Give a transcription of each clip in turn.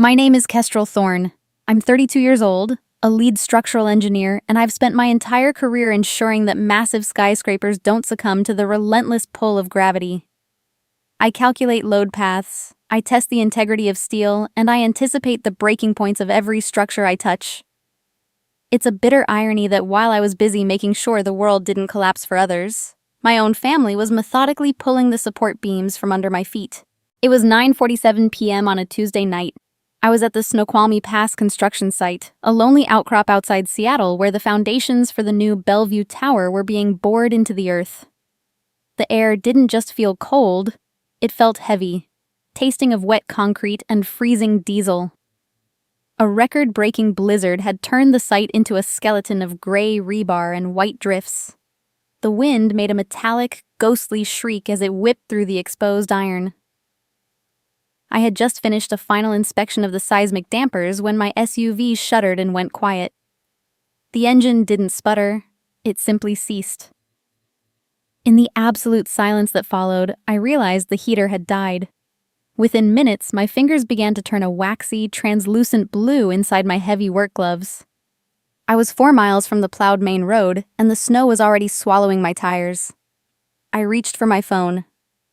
My name is Kestrel Thorne. I'm 32 years old, a lead structural engineer, and I've spent my entire career ensuring that massive skyscrapers don't succumb to the relentless pull of gravity. I calculate load paths, I test the integrity of steel, and I anticipate the breaking points of every structure I touch. It's a bitter irony that while I was busy making sure the world didn't collapse for others, my own family was methodically pulling the support beams from under my feet. It was 9:47 p.m. on a Tuesday night. I was at the Snoqualmie Pass construction site, a lonely outcrop outside Seattle where the foundations for the new Bellevue Tower were being bored into the earth. The air didn't just feel cold, it felt heavy, tasting of wet concrete and freezing diesel. A record-breaking blizzard had turned the site into a skeleton of gray rebar and white drifts. The wind made a metallic, ghostly shriek as it whipped through the exposed iron. I had just finished a final inspection of the seismic dampers when my SUV shuddered and went quiet. The engine didn't sputter, it simply ceased. In the absolute silence that followed, I realized the heater had died. Within minutes, my fingers began to turn a waxy, translucent blue inside my heavy work gloves. I was 4 miles from the plowed main road, and the snow was already swallowing my tires. I reached for my phone.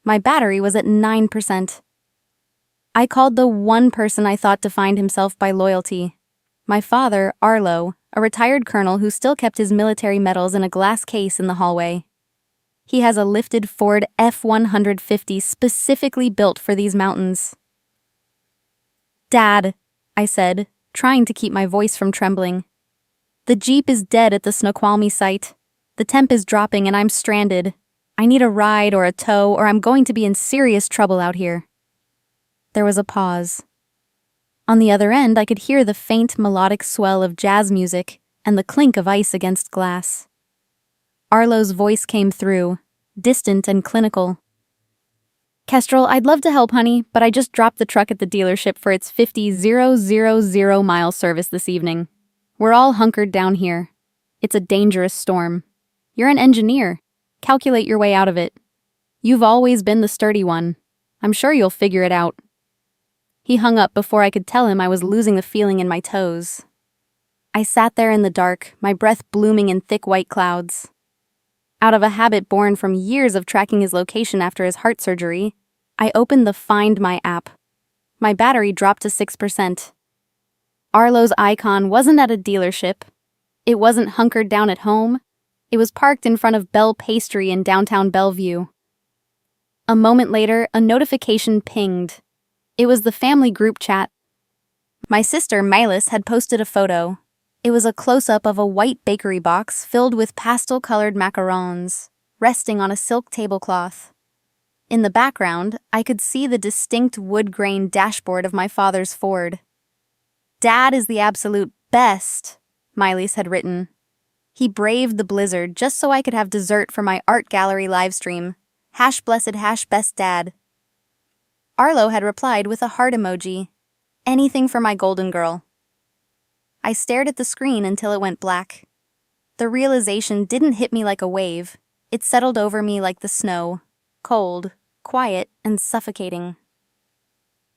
My battery was at 9%. I called the one person I thought defined himself by loyalty. My father, Arlo, a retired colonel who still kept his military medals in a glass case in the hallway. He has a lifted Ford F-150 specifically built for these mountains. "Dad," I said, trying to keep my voice from trembling. "The Jeep is dead at the Snoqualmie site. The temp is dropping and I'm stranded. I need a ride or a tow or I'm going to be in serious trouble out here." There was a pause. On the other end, I could hear the faint melodic swell of jazz music and the clink of ice against glass. Arlo's voice came through, distant and clinical. "Kestrel, I'd love to help, honey, but I just dropped the truck at the dealership for its 50,000-mile service this evening. We're all hunkered down here. It's a dangerous storm. You're an engineer. Calculate your way out of it. You've always been the sturdy one. I'm sure you'll figure it out." He hung up before I could tell him I was losing the feeling in my toes. I sat there in the dark, my breath blooming in thick white clouds. Out of a habit born from years of tracking his location after his heart surgery, I opened the Find My app. My battery dropped to 6%. Arlo's icon wasn't at a dealership. It wasn't hunkered down at home. It was parked in front of Bell Pastry in downtown Bellevue. A moment later, a notification pinged. It was the family group chat. My sister, Milis, had posted a photo. It was a close-up of a white bakery box filled with pastel-colored macarons, resting on a silk tablecloth. In the background, I could see the distinct wood-grain dashboard of my father's Ford. "Dad is the absolute best," Milis had written. "He braved the blizzard just so I could have dessert for my art gallery livestream. #blessed #best dad." Arlo had replied with a heart emoji. "Anything for my golden girl." I stared at the screen until it went black. The realization didn't hit me like a wave. It settled over me like the snow, cold, quiet, and suffocating.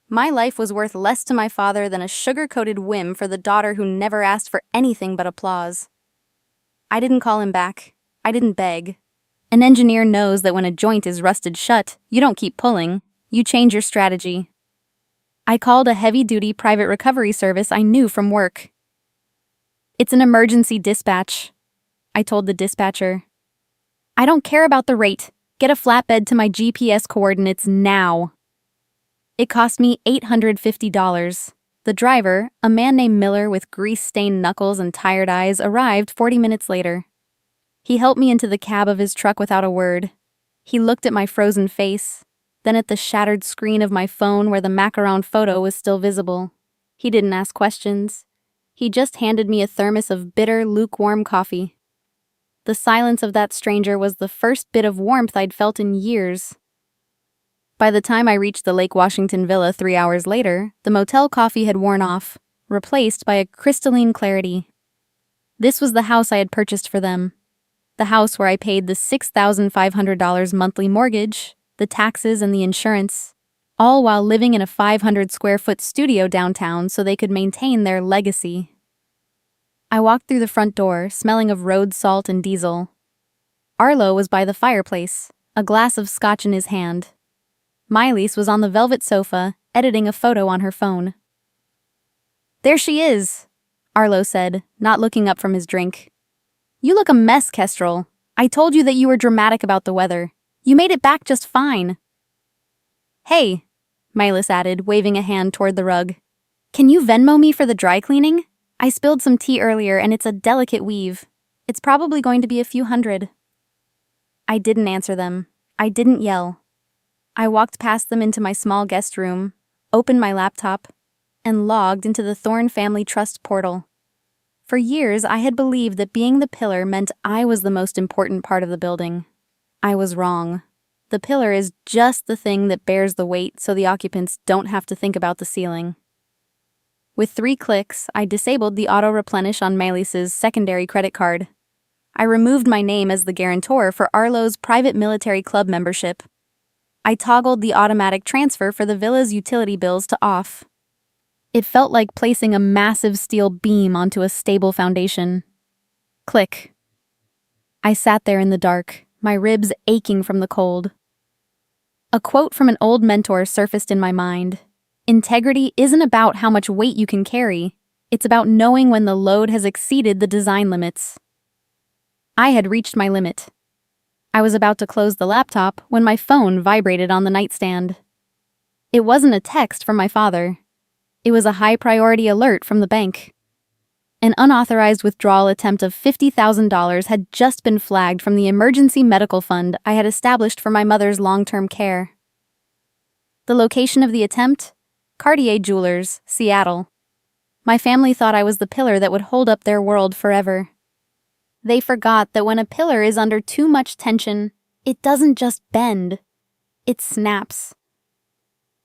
My life was worth less to my father than a sugar-coated whim for the daughter who never asked for anything but applause. I didn't call him back. I didn't beg. An engineer knows that when a joint is rusted shut, you don't keep pulling. You change your strategy. I called a heavy-duty private recovery service I knew from work. "It's an emergency dispatch," I told the dispatcher. "I don't care about the rate. Get a flatbed to my GPS coordinates now." It cost me $850. The driver, a man named Miller with grease-stained knuckles and tired eyes, arrived 40 minutes later. He helped me into the cab of his truck without a word. He looked at my frozen face, then at the shattered screen of my phone where the macaron photo was still visible. He didn't ask questions. He just handed me a thermos of bitter, lukewarm coffee. The silence of that stranger was the first bit of warmth I'd felt in years. By the time I reached the Lake Washington villa 3 hours later, the motel coffee had worn off, replaced by a crystalline clarity. This was the house I had purchased for them. The house where I paid the $6,500 monthly mortgage, the taxes and the insurance, all while living in a 500-square-foot studio downtown so they could maintain their legacy. I walked through the front door, smelling of road salt and diesel. Arlo was by the fireplace, a glass of scotch in his hand. Miley's was on the velvet sofa, editing a photo on her phone. "There she is," Arlo said, not looking up from his drink. "You look a mess, Kestrel. I told you that you were dramatic about the weather. You made it back just fine." "Hey," Miley's added, waving a hand toward the rug. "Can you Venmo me for the dry cleaning? I spilled some tea earlier and it's a delicate weave. It's probably going to be a few hundred." I didn't answer them. I didn't yell. I walked past them into my small guest room, opened my laptop, and logged into the Thorne Family Trust portal. For years, I had believed that being the pillar meant I was the most important part of the building. I was wrong. The pillar is just the thing that bears the weight so the occupants don't have to think about the ceiling. With 3 clicks, I disabled the auto-replenish on Melis's secondary credit card. I removed my name as the guarantor for Arlo's private military club membership. I toggled the automatic transfer for the villa's utility bills to off. It felt like placing a massive steel beam onto a stable foundation. Click. I sat there in the dark, my ribs aching from the cold. A quote from an old mentor surfaced in my mind. "Integrity isn't about how much weight you can carry. It's about knowing when the load has exceeded the design limits." I had reached my limit. I was about to close the laptop when my phone vibrated on the nightstand. It wasn't a text from my father. It was a high-priority alert from the bank. An unauthorized withdrawal attempt of $50,000 had just been flagged from the emergency medical fund I had established for my mother's long-term care. The location of the attempt? Cartier Jewelers, Seattle. My family thought I was the pillar that would hold up their world forever. They forgot that when a pillar is under too much tension, it doesn't just bend, it snaps.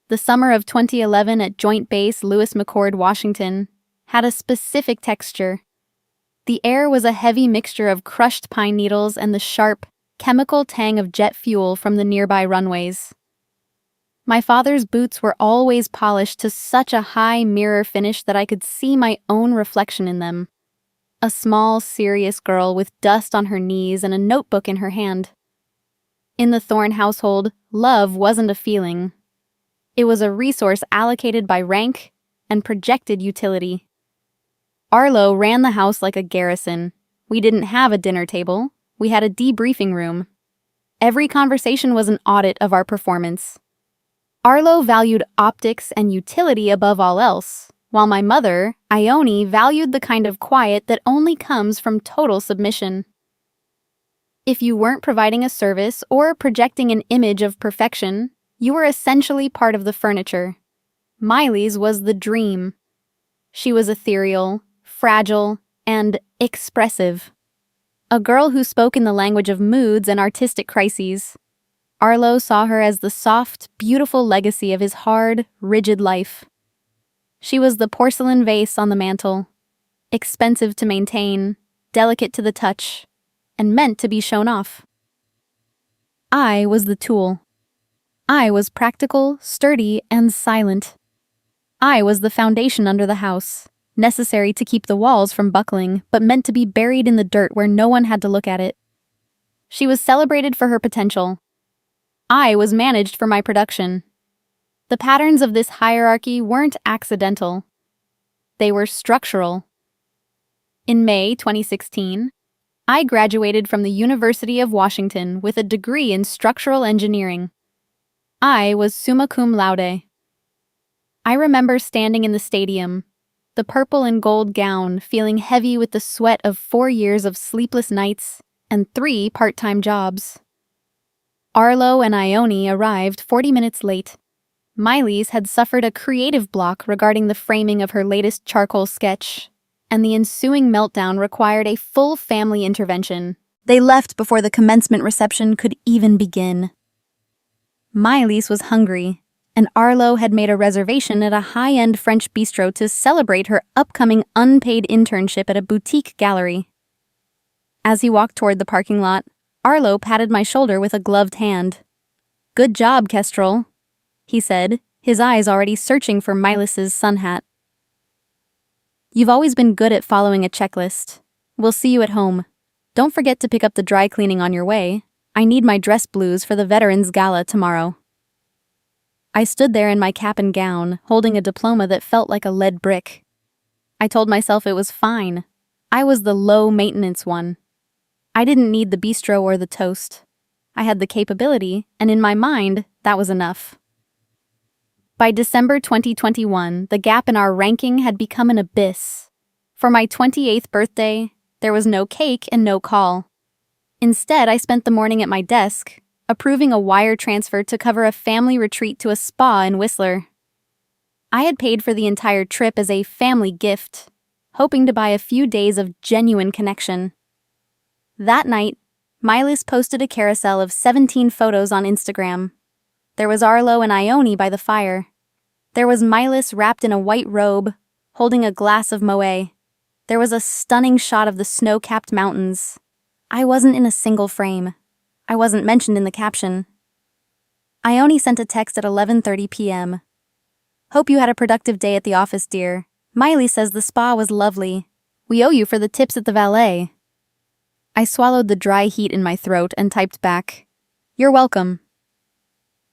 The summer of 2011 at Joint Base Lewis McChord, Washington, had a specific texture. The air was a heavy mixture of crushed pine needles and the sharp, chemical tang of jet fuel from the nearby runways. My father's boots were always polished to such a high mirror finish that I could see my own reflection in them. A small, serious girl with dust on her knees and a notebook in her hand. In the Thorne household, love wasn't a feeling. It was a resource allocated by rank and projected utility. Arlo ran the house like a garrison. We didn't have a dinner table. We had a debriefing room. Every conversation was an audit of our performance. Arlo valued optics and utility above all else, while my mother, Ione, valued the kind of quiet that only comes from total submission. If you weren't providing a service or projecting an image of perfection, you were essentially part of the furniture. Miley's was the dream. She was ethereal, fragile, and expressive. A girl who spoke in the language of moods and artistic crises. Arlo saw her as the soft, beautiful legacy of his hard, rigid life. She was the porcelain vase on the mantel, expensive to maintain, delicate to the touch, and meant to be shown off. I was the tool. I was practical, sturdy, and silent. I was the foundation under the house, necessary to keep the walls from buckling, but meant to be buried in the dirt where no one had to look at it. She was celebrated for her potential. I was managed for my production. The patterns of this hierarchy weren't accidental. They were structural. In May 2016, I graduated from the University of Washington with a degree in structural engineering. I was summa cum laude. I remember standing in the stadium, the purple and gold gown feeling heavy with the sweat of 4 years of sleepless nights and 3 part-time jobs. Arlo and Ione arrived 40 minutes late. Miley's had suffered a creative block regarding the framing of her latest charcoal sketch, and the ensuing meltdown required a full family intervention. They left before the commencement reception could even begin. Miley's was hungry, and Arlo had made a reservation at a high-end French bistro to celebrate her upcoming unpaid internship at a boutique gallery. As he walked toward the parking lot, Arlo patted my shoulder with a gloved hand. "Good job, Kestrel." he said, his eyes already searching for Milas's sun hat. You've always been good at following a checklist. We'll see you at home. Don't forget to pick up the dry cleaning on your way. I need my dress blues for the Veterans Gala tomorrow. I stood there in my cap and gown, holding a diploma that felt like a lead brick. I told myself it was fine. I was the low-maintenance one. I didn't need the bistro or the toast. I had the capability, and in my mind, that was enough. By December 2021, the gap in our ranking had become an abyss. For my 28th birthday, there was no cake and no call. Instead, I spent the morning at my desk, approving a wire transfer to cover a family retreat to a spa in Whistler. I had paid for the entire trip as a family gift, hoping to buy a few days of genuine connection. That night, Milas posted a carousel of 17 photos on Instagram. There was Arlo and Ione by the fire. There was Milas wrapped in a white robe, holding a glass of Moët. There was a stunning shot of the snow-capped mountains. I wasn't in a single frame. I wasn't mentioned in the caption. Ione sent a text at 11:30 p.m. Hope you had a productive day at the office, dear. Miley says the spa was lovely. We owe you for the tips at the valet. I swallowed the dry heat in my throat and typed back, You're welcome.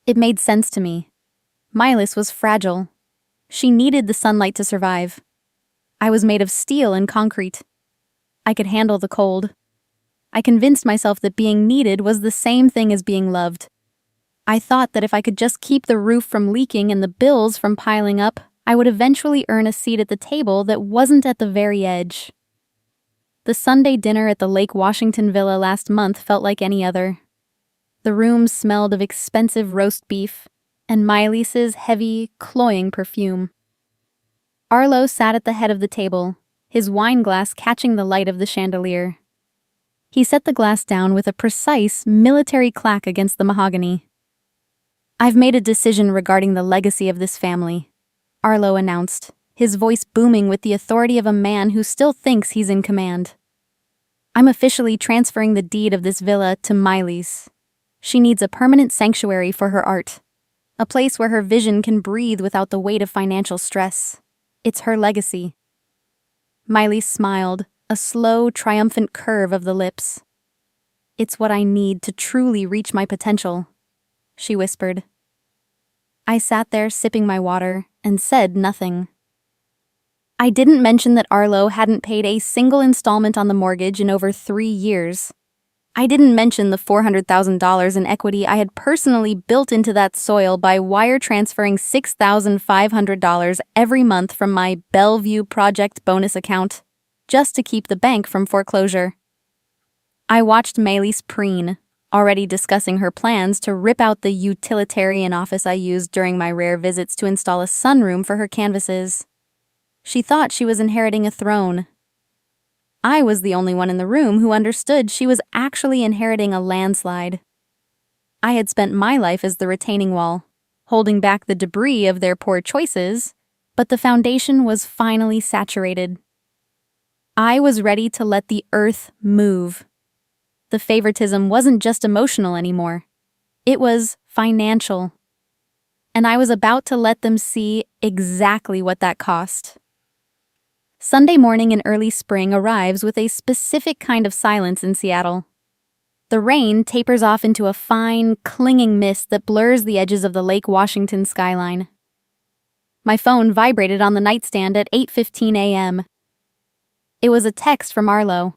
It made sense to me. Milas was fragile. She needed the sunlight to survive. I was made of steel and concrete. I could handle the cold. I convinced myself that being needed was the same thing as being loved. I thought that if I could just keep the roof from leaking and the bills from piling up, I would eventually earn a seat at the table that wasn't at the very edge. The Sunday dinner at the Lake Washington villa last month felt like any other. The room smelled of expensive roast beef and Milas's heavy, cloying perfume. Arlo sat at the head of the table, his wine glass catching the light of the chandelier. He set the glass down with a precise, military clack against the mahogany. I've made a decision regarding the legacy of this family, Arlo announced, his voice booming with the authority of a man who still thinks he's in command. I'm officially transferring the deed of this villa to Milas. She needs a permanent sanctuary for her art, a place where her vision can breathe without the weight of financial stress. It's her legacy. Milas smiled, a slow, triumphant curve of the lips. It's what I need to truly reach my potential, she whispered. I sat there sipping my water and said nothing. I didn't mention that Arlo hadn't paid a single installment on the mortgage in over 3 years. I didn't mention the $400,000 in equity I had personally built into that soil by wire transferring $6,500 every month from my Bellevue Project bonus account, just to keep the bank from foreclosure. I watched Milas preen, already discussing her plans to rip out the utilitarian office I used during my rare visits to install a sunroom for her canvases. She thought she was inheriting a throne. I was the only one in the room who understood she was actually inheriting a landslide. I had spent my life as the retaining wall, holding back the debris of their poor choices, but the foundation was finally saturated. I was ready to let the earth move. The favoritism wasn't just emotional anymore. It was financial. And I was about to let them see exactly what that cost. Sunday morning in early spring arrives with a specific kind of silence in Seattle. The rain tapers off into a fine, clinging mist that blurs the edges of the Lake Washington skyline. My phone vibrated on the nightstand at 8:15 a.m. It was a text from Arlo.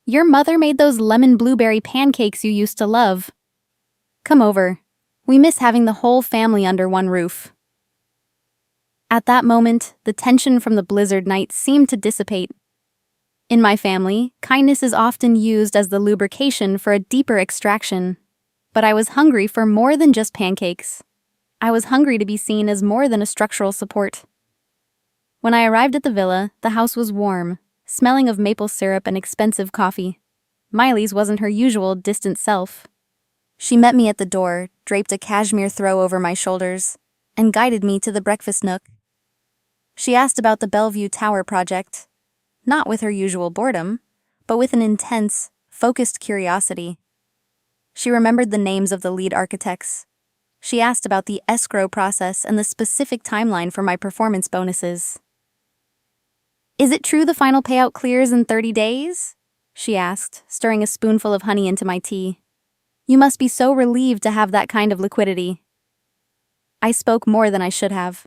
Your mother made those lemon blueberry pancakes you used to love. Come over. We miss having the whole family under one roof. At that moment, the tension from the blizzard night seemed to dissipate. In my family, kindness is often used as the lubrication for a deeper extraction. But I was hungry for more than just pancakes. I was hungry to be seen as more than a structural support. When I arrived at the villa, the house was warm, smelling of maple syrup and expensive coffee. Milas wasn't her usual distant self. She met me at the door, draped a cashmere throw over my shoulders, and guided me to the breakfast nook. She asked about the Bellevue Tower project, not with her usual boredom, but with an intense, focused curiosity. She remembered the names of the lead architects. She asked about the escrow process and the specific timeline for my performance bonuses. Is it true the final payout clears in 30 days? She asked, stirring a spoonful of honey into my tea. You must be so relieved to have that kind of liquidity. I spoke more than I should have.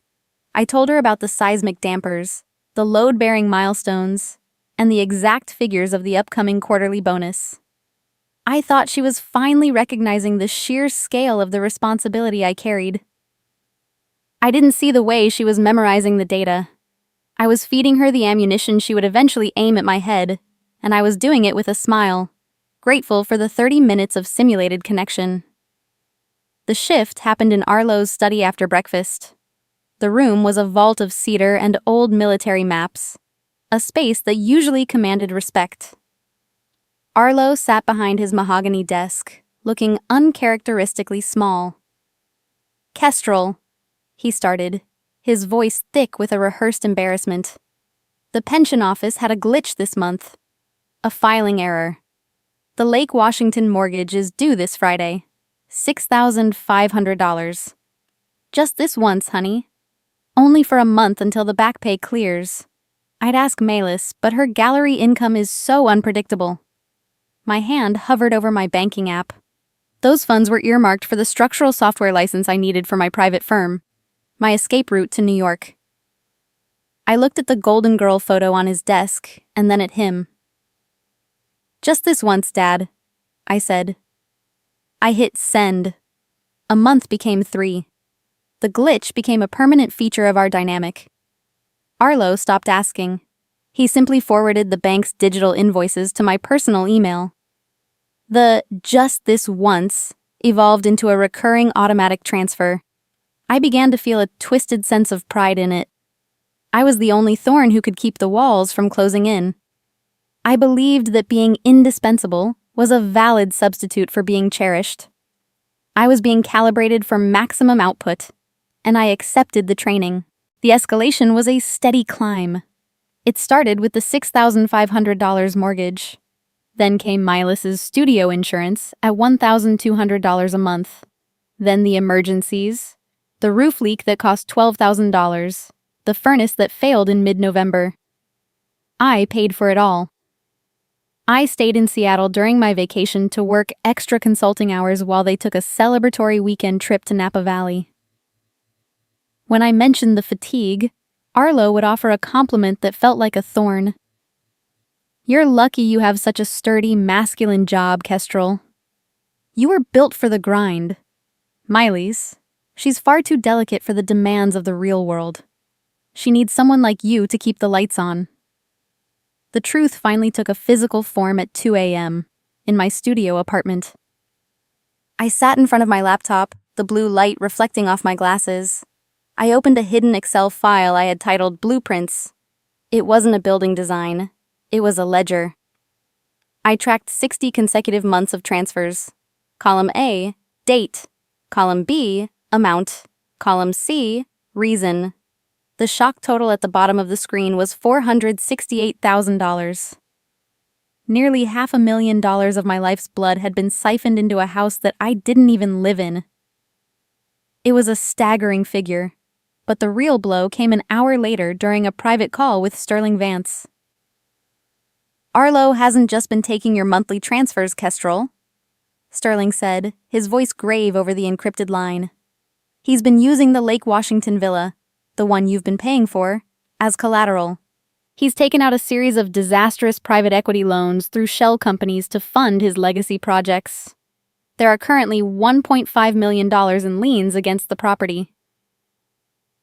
I told her about the seismic dampers, the load-bearing milestones, and the exact figures of the upcoming quarterly bonus. I thought she was finally recognizing the sheer scale of the responsibility I carried. I didn't see the way she was memorizing the data. I was feeding her the ammunition she would eventually aim at my head, and I was doing it with a smile, grateful for the 30 minutes of simulated connection. The shift happened in Arlo's study after breakfast. The room was a vault of cedar and old military maps, a space that usually commanded respect. Arlo sat behind his mahogany desk, looking uncharacteristically small. Kestrel, he started, his voice thick with a rehearsed embarrassment. The pension office had a glitch this month. A filing error. The Lake Washington mortgage is due this Friday. $6,500. Just this once, honey. Only for a month until the back pay clears. I'd ask Malis, but her gallery income is so unpredictable. My hand hovered over my banking app. Those funds were earmarked for the structural software license I needed for my private firm, my escape route to New York. I looked at the Golden Girl photo on his desk, and then at him. Just this once, Dad, I said. I hit send. A month became 3. The glitch became a permanent feature of our dynamic. Arlo stopped asking. He simply forwarded the bank's digital invoices to my personal email. The "just this once" evolved into a recurring automatic transfer. I began to feel a twisted sense of pride in it. I was the only thorn who could keep the walls from closing in. I believed that being indispensable was a valid substitute for being cherished. I was being calibrated for maximum output, and I accepted the training. The escalation was a steady climb. It started with the $6,500 mortgage. Then came Milas's studio insurance at $1,200 a month. Then the emergencies, the roof leak that cost $12,000, the furnace that failed in mid-November. I paid for it all. I stayed in Seattle during my vacation to work extra consulting hours while they took a celebratory weekend trip to Napa Valley. When I mentioned the fatigue, Arlo would offer a compliment that felt like a thorn. You're lucky you have such a sturdy, masculine job, Kestrel. You were built for the grind. Miley's, she's far too delicate for the demands of the real world. She needs someone like you to keep the lights on. The truth finally took a physical form at 2 a.m. in my studio apartment. I sat in front of my laptop, the blue light reflecting off my glasses. I opened a hidden Excel file I had titled Blueprints. It wasn't a building design. It was a ledger. I tracked 60 consecutive months of transfers. Column A, date. Column B, amount. Column C, reason. The shock total at the bottom of the screen was $468,000. Nearly $500,000 of my life's blood had been siphoned into a house that I didn't even live in. It was a staggering figure, but the real blow came an hour later during a private call with Sterling Vance. Arlo hasn't just been taking your monthly transfers, Kestrel, Sterling said, his voice grave over the encrypted line. He's been using the Lake Washington villa, the one you've been paying for, as collateral. He's taken out a series of disastrous private equity loans through shell companies to fund his legacy projects. There are currently $1.5 million in liens against the property.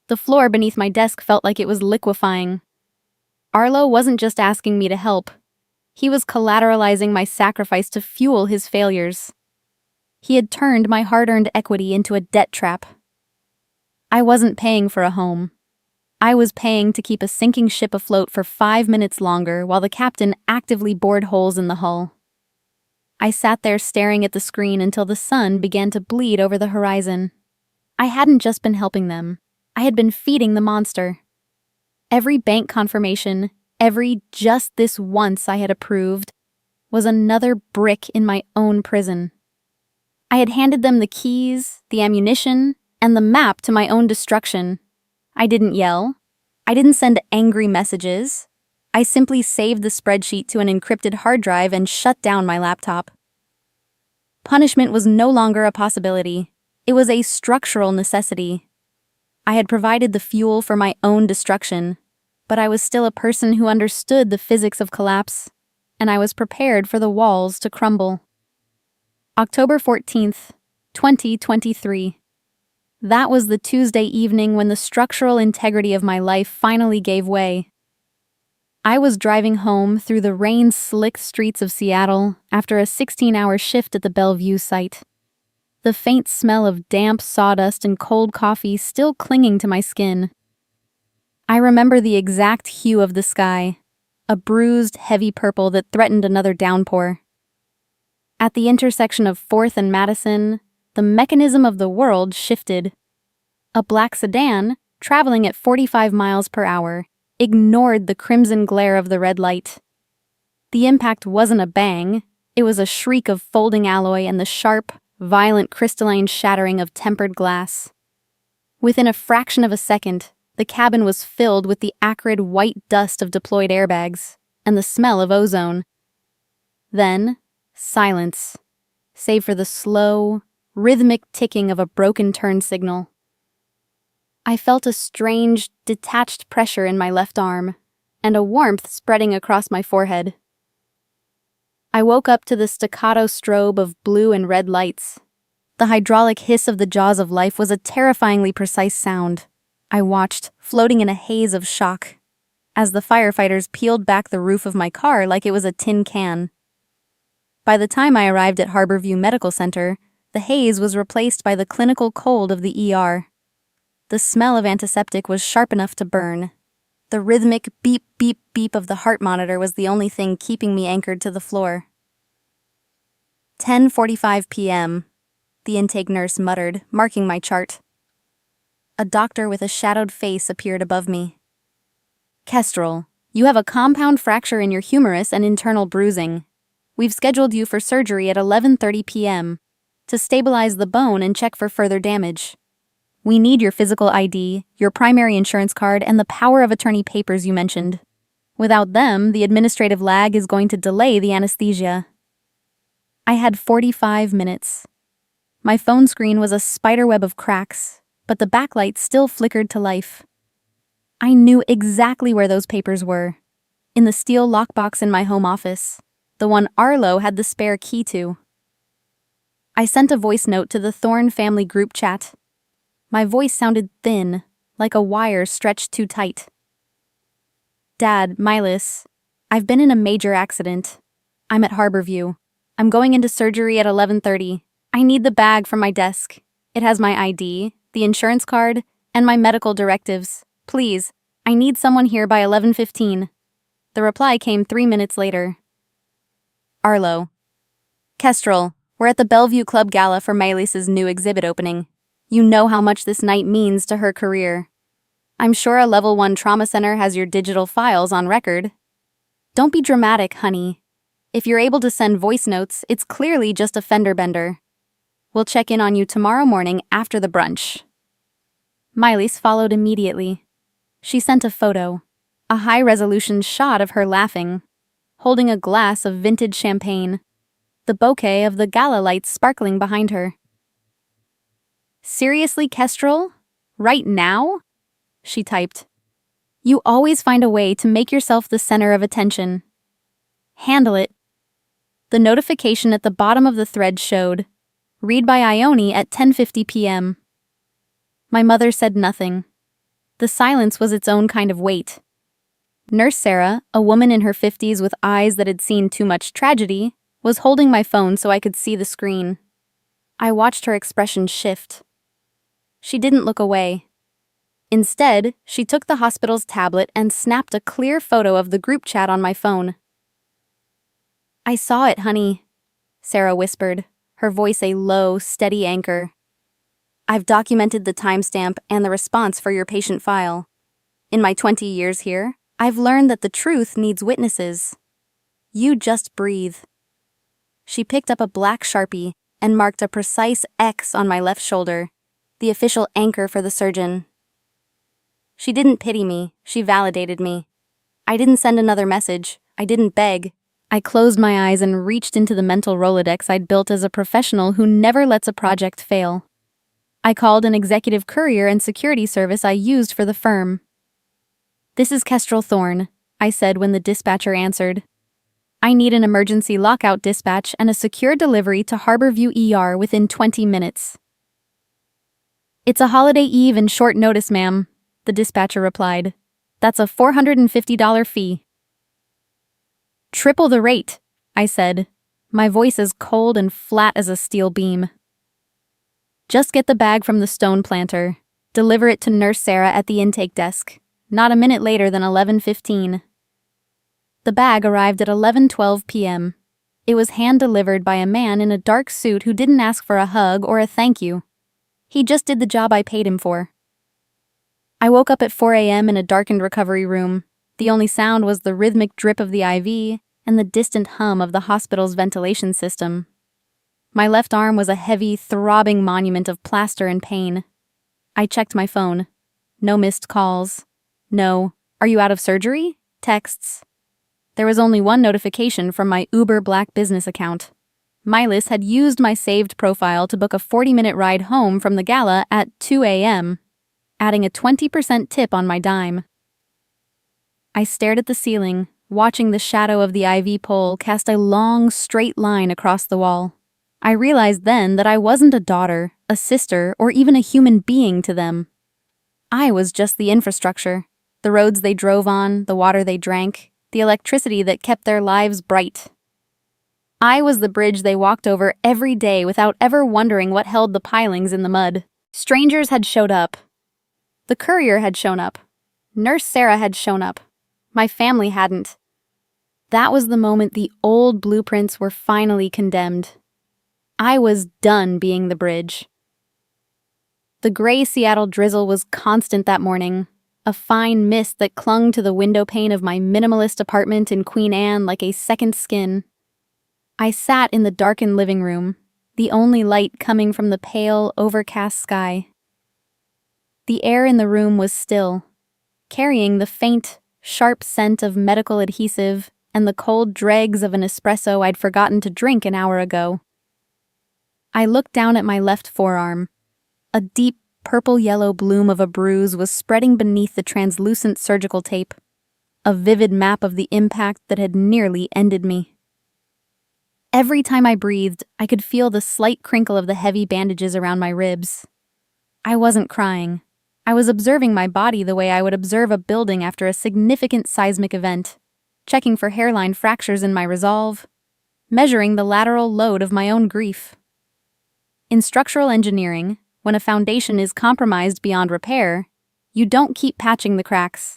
The floor beneath my desk felt like it was liquefying. Arlo wasn't just asking me to help. He was collateralizing my sacrifice to fuel his failures. He had turned my hard-earned equity into a debt trap. I wasn't paying for a home. I was paying to keep a sinking ship afloat for 5 minutes longer while the captain actively bored holes in the hull. I sat there staring at the screen until the sun began to bleed over the horizon. I hadn't just been helping them. I had been feeding the monster. Every bank confirmation, every just this once I had approved, was another brick in my own prison. I had handed them the keys, the ammunition, and the map to my own destruction. I didn't yell. I didn't send angry messages. I simply saved the spreadsheet to an encrypted hard drive and shut down my laptop. Punishment was no longer a possibility. It was a structural necessity. I had provided the fuel for my own destruction, but I was still a person who understood the physics of collapse, and I was prepared for the walls to crumble. October 14th, 2023. That was the Tuesday evening when the structural integrity of my life finally gave way. I was driving home through the rain-slicked streets of Seattle after a 16-hour shift at the Bellevue site. The faint smell of damp sawdust and cold coffee still clinging to my skin. I remember the exact hue of the sky, a bruised, heavy purple that threatened another downpour. At the intersection of 4th and Madison, the mechanism of the world shifted. A black sedan, traveling at 45 miles per hour, ignored the crimson glare of the red light. The impact wasn't a bang, it was a shriek of folding alloy and the sharp, violent crystalline shattering of tempered glass. Within a fraction of a second, the cabin was filled with the acrid white dust of deployed airbags and the smell of ozone. Then, silence, save for the slow, rhythmic ticking of a broken turn signal. I felt a strange, detached pressure in my left arm, and a warmth spreading across my forehead. I woke up to the staccato strobe of blue and red lights. The hydraulic hiss of the jaws of life was a terrifyingly precise sound. I watched, floating in a haze of shock, as the firefighters peeled back the roof of my car like it was a tin can. By the time I arrived at Harborview Medical Center, the haze was replaced by the clinical cold of the ER. The smell of antiseptic was sharp enough to burn. The rhythmic beep, beep, beep of the heart monitor was the only thing keeping me anchored to the floor. 10:45 p.m., the intake nurse muttered, marking my chart. A doctor with a shadowed face appeared above me. Kestrel, you have a compound fracture in your humerus and internal bruising. We've scheduled you for surgery at 11:30 p.m. to stabilize the bone and check for further damage. We need your physical ID, your primary insurance card, and the power of attorney papers you mentioned. Without them, the administrative lag is going to delay the anesthesia. I had 45 minutes. My phone screen was a spiderweb of cracks, but the backlight still flickered to life. I knew exactly where those papers were. In the steel lockbox in my home office, the one Arlo had the spare key to. I sent a voice note to the Thorne family group chat. My voice sounded thin, like a wire stretched too tight. Dad, Milas, I've been in a major accident. I'm at Harborview. I'm going into surgery at 11:30. I need the bag from my desk. It has my ID, the insurance card, and my medical directives. Please, I need someone here by 11:15. The reply came 3 minutes later. Arlo. Kestrel, we're at the Bellevue Club Gala for Milas's new exhibit opening. You know how much this night means to her career. I'm sure a level 1 trauma center has your digital files on record. Don't be dramatic, honey. If you're able to send voice notes, it's clearly just a fender bender. We'll check in on you tomorrow morning after the brunch. Milas followed immediately. She sent a photo, a high-resolution shot of her laughing, holding a glass of vintage champagne, the bouquet of the gala lights sparkling behind her. Seriously, Kestrel? Right now? She typed. You always find a way to make yourself the center of attention. Handle it. The notification at the bottom of the thread showed, read by Ione at 10:50 p.m. My mother said nothing. The silence was its own kind of weight. Nurse Sarah, a woman in her 50s with eyes that had seen too much tragedy, was holding my phone so I could see the screen. I watched her expression shift. She didn't look away. Instead, she took the hospital's tablet and snapped a clear photo of the group chat on my phone. I saw it, honey, Sarah whispered, her voice a low, steady anchor. I've documented the timestamp and the response for your patient file. In my 20 years here, I've learned that the truth needs witnesses. You just breathe. She picked up a black Sharpie and marked a precise X on my left shoulder, the official anchor for the surgeon. She didn't pity me, she validated me. I didn't send another message, I didn't beg. I closed my eyes and reached into the mental Rolodex I'd built as a professional who never lets a project fail. I called an executive courier and security service I used for the firm. "This is Kestrel Thorne," I said when the dispatcher answered. "I need an emergency lockout dispatch and a secure delivery to Harborview ER within 20 minutes. "It's a holiday eve and short notice, ma'am," the dispatcher replied. "That's a $450 fee." "Triple the rate," I said, my voice as cold and flat as a steel beam. "Just get the bag from the stone planter. Deliver it to Nurse Sarah at the intake desk, not a minute later than 11:15. The bag arrived at 11:12 p.m. It was hand-delivered by a man in a dark suit who didn't ask for a hug or a thank you. He just did the job I paid him for. I woke up at 4 a.m. in a darkened recovery room. The only sound was the rhythmic drip of the IV and the distant hum of the hospital's ventilation system. My left arm was a heavy, throbbing monument of plaster and pain. I checked my phone. No missed calls. No, "Are you out of surgery?" texts. There was only one notification from my Uber Black business account. Milas had used my saved profile to book a 40-minute ride home from the gala at 2 a.m., adding a 20% tip on my dime. I stared at the ceiling, watching the shadow of the IV pole cast a long, straight line across the wall. I realized then that I wasn't a daughter, a sister, or even a human being to them. I was just the infrastructure, the roads they drove on, the water they drank, the electricity that kept their lives bright. I was the bridge they walked over every day without ever wondering what held the pilings in the mud. Strangers had showed up. The courier had shown up. Nurse Sarah had shown up. My family hadn't. That was the moment the old blueprints were finally condemned. I was done being the bridge. The gray Seattle drizzle was constant that morning, a fine mist that clung to the window pane of my minimalist apartment in Queen Anne like a second skin. I sat in the darkened living room, the only light coming from the pale, overcast sky. The air in the room was still, carrying the faint, sharp scent of medical adhesive and the cold dregs of an espresso I'd forgotten to drink an hour ago. I looked down at my left forearm. A deep, purple-yellow bloom of a bruise was spreading beneath the translucent surgical tape, a vivid map of the impact that had nearly ended me. Every time I breathed, I could feel the slight crinkle of the heavy bandages around my ribs. I wasn't crying. I was observing my body the way I would observe a building after a significant seismic event, checking for hairline fractures in my resolve, measuring the lateral load of my own grief. In structural engineering, when a foundation is compromised beyond repair, you don't keep patching the cracks.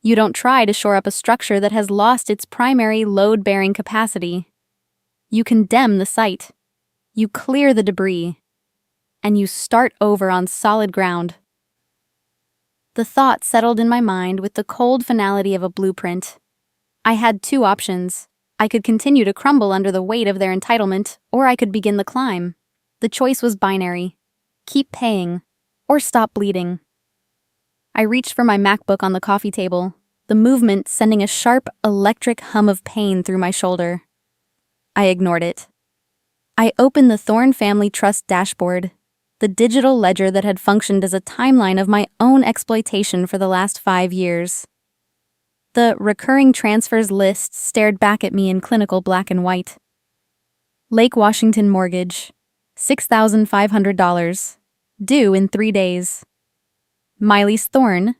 You don't try to shore up a structure that has lost its primary load-bearing capacity. You condemn the site. You clear the debris. And you start over on solid ground. The thought settled in my mind with the cold finality of a blueprint. I had two options. I could continue to crumble under the weight of their entitlement, or I could begin the climb. The choice was binary. Keep paying, or stop bleeding. I reached for my MacBook on the coffee table, the movement sending a sharp, electric hum of pain through my shoulder. I ignored it. I opened the Thorne Family Trust dashboard, the digital ledger that had functioned as a timeline of my own exploitation for the last 5 years. The recurring transfers list stared back at me in clinical black and white. Lake Washington mortgage, $6,500, due in 3 days. Miley's Thorne,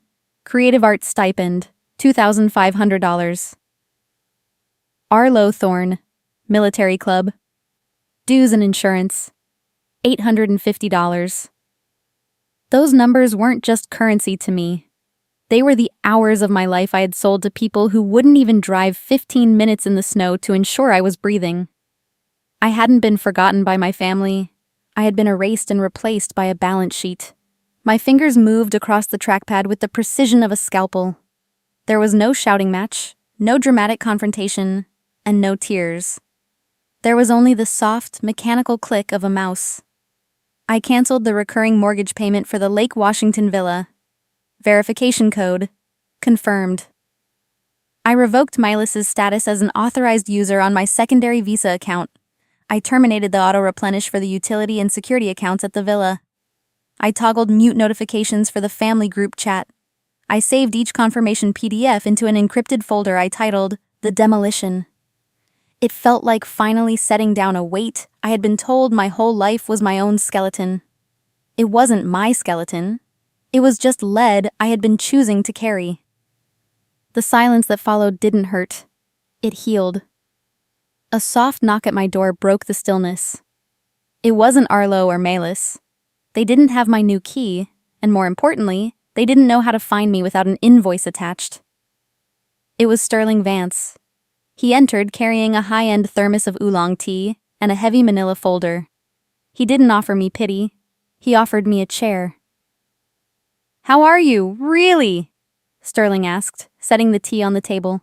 creative arts stipend, $2,500. Arlo Thorne, military club, dues and insurance, $850. Those numbers weren't just currency to me. They were the hours of my life I had sold to people who wouldn't even drive 15 minutes in the snow to ensure I was breathing. I hadn't been forgotten by my family. I had been erased and replaced by a balance sheet. My fingers moved across the trackpad with the precision of a scalpel. There was no shouting match, no dramatic confrontation, and no tears. There was only the soft, mechanical click of a mouse. I canceled the recurring mortgage payment for the Lake Washington villa. Verification code. Confirmed. I revoked Milas's status as an authorized user on my secondary Visa account. I terminated the auto-replenish for the utility and security accounts at the villa. I toggled mute notifications for the family group chat. I saved each confirmation PDF into an encrypted folder I titled The Demolition. It felt like finally setting down a weight I had been told my whole life was my own skeleton. It wasn't my skeleton. It was just lead I had been choosing to carry. The silence that followed didn't hurt. It healed. A soft knock at my door broke the stillness. It wasn't Arlo or Malis. They didn't have my new key, and more importantly, they didn't know how to find me without an invoice attached. It was Sterling Vance. He entered carrying a high-end thermos of oolong tea and a heavy manila folder. He didn't offer me pity. He offered me a chair. "How are you, really?" Sterling asked, setting the tea on the table.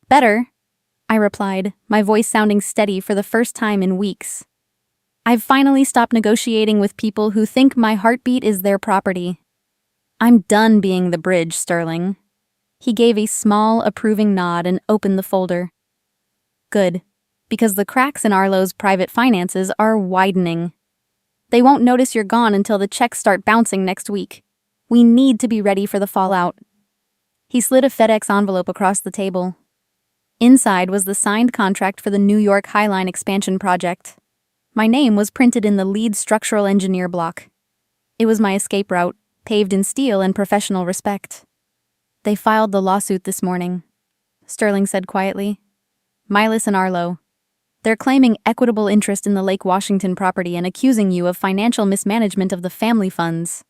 "Better," I replied, my voice sounding steady for the first time in weeks. "I've finally stopped negotiating with people who think my heartbeat is their property. I'm done being the bridge, Sterling." He gave a small, approving nod and opened the folder. "Good, because the cracks in Arlo's private finances are widening. They won't notice you're gone until the checks start bouncing next week. We need to be ready for the fallout." He slid a FedEx envelope across the table. Inside was the signed contract for the New York Highline expansion project. My name was printed in the lead structural engineer block. It was my escape route, paved in steel and professional respect. "They filed the lawsuit this morning," Sterling said quietly. "Milas and Arlo. They're claiming equitable interest in the Lake Washington property and accusing you of financial mismanagement of the family funds."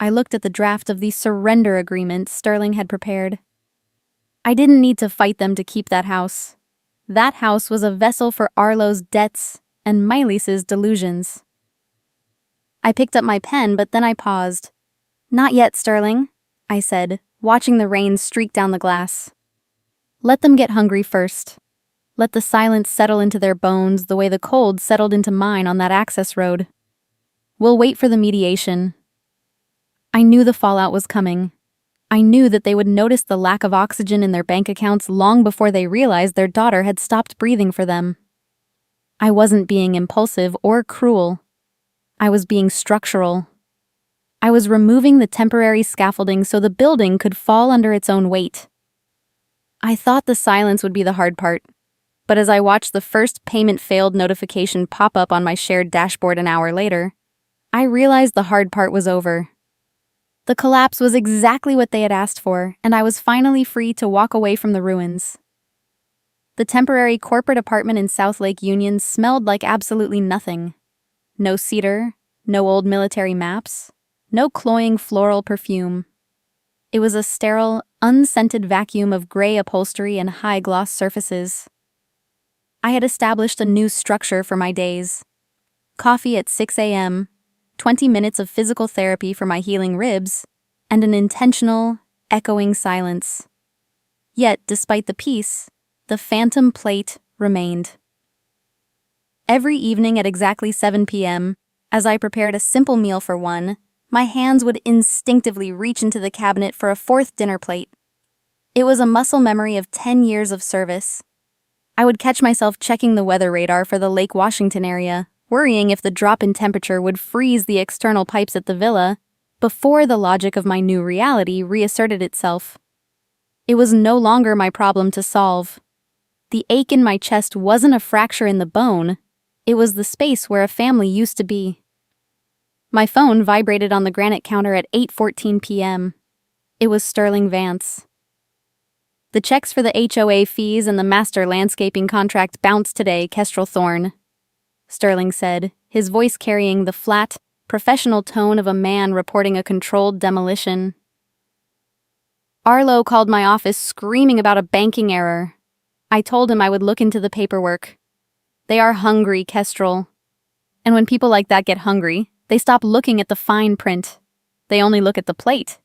I looked at the draft of the surrender agreement Sterling had prepared. I didn't need to fight them to keep that house. That house was a vessel for Arlo's debts and Milas's delusions. I picked up my pen, but then I paused. "Not yet, Sterling," I said, watching the rain streak down the glass. "Let them get hungry first. Let the silence settle into their bones the way the cold settled into mine on that access road. We'll wait for the mediation." I knew the fallout was coming. I knew that they would notice the lack of oxygen in their bank accounts long before they realized their daughter had stopped breathing for them. I wasn't being impulsive or cruel. I was being structural. I was removing the temporary scaffolding so the building could fall under its own weight. I thought the silence would be the hard part, but as I watched the first payment failed notification pop up on my shared dashboard an hour later, I realized the hard part was over. The collapse was exactly what they had asked for, and I was finally free to walk away from the ruins. The temporary corporate apartment in South Lake Union smelled like absolutely nothing. No cedar, no old military maps, no cloying floral perfume. It was a sterile, unscented vacuum of gray upholstery and high-gloss surfaces. I had established a new structure for my days. Coffee at 6 a.m., 20 minutes of physical therapy for my healing ribs, and an intentional, echoing silence. Yet, despite the peace, the phantom plate remained. Every evening at exactly 7 p.m., as I prepared a simple meal for one, my hands would instinctively reach into the cabinet for a fourth dinner plate. It was a muscle memory of 10 years of service. I would catch myself checking the weather radar for the Lake Washington area, worrying if the drop in temperature would freeze the external pipes at the villa, before the logic of my new reality reasserted itself. It was no longer my problem to solve. The ache in my chest wasn't a fracture in the bone, it was the space where a family used to be. My phone vibrated on the granite counter at 8:14 p.m. It was Sterling Vance. "The checks for the HOA fees and the master landscaping contract bounced today, Kestrel Thorne," Sterling said, his voice carrying the flat, professional tone of a man reporting a controlled demolition. "Arlo called my office screaming about a banking error. I told him I would look into the paperwork. They are hungry, Kestrel. And when people like that get hungry, they stop looking at the fine print. They only look at the plate."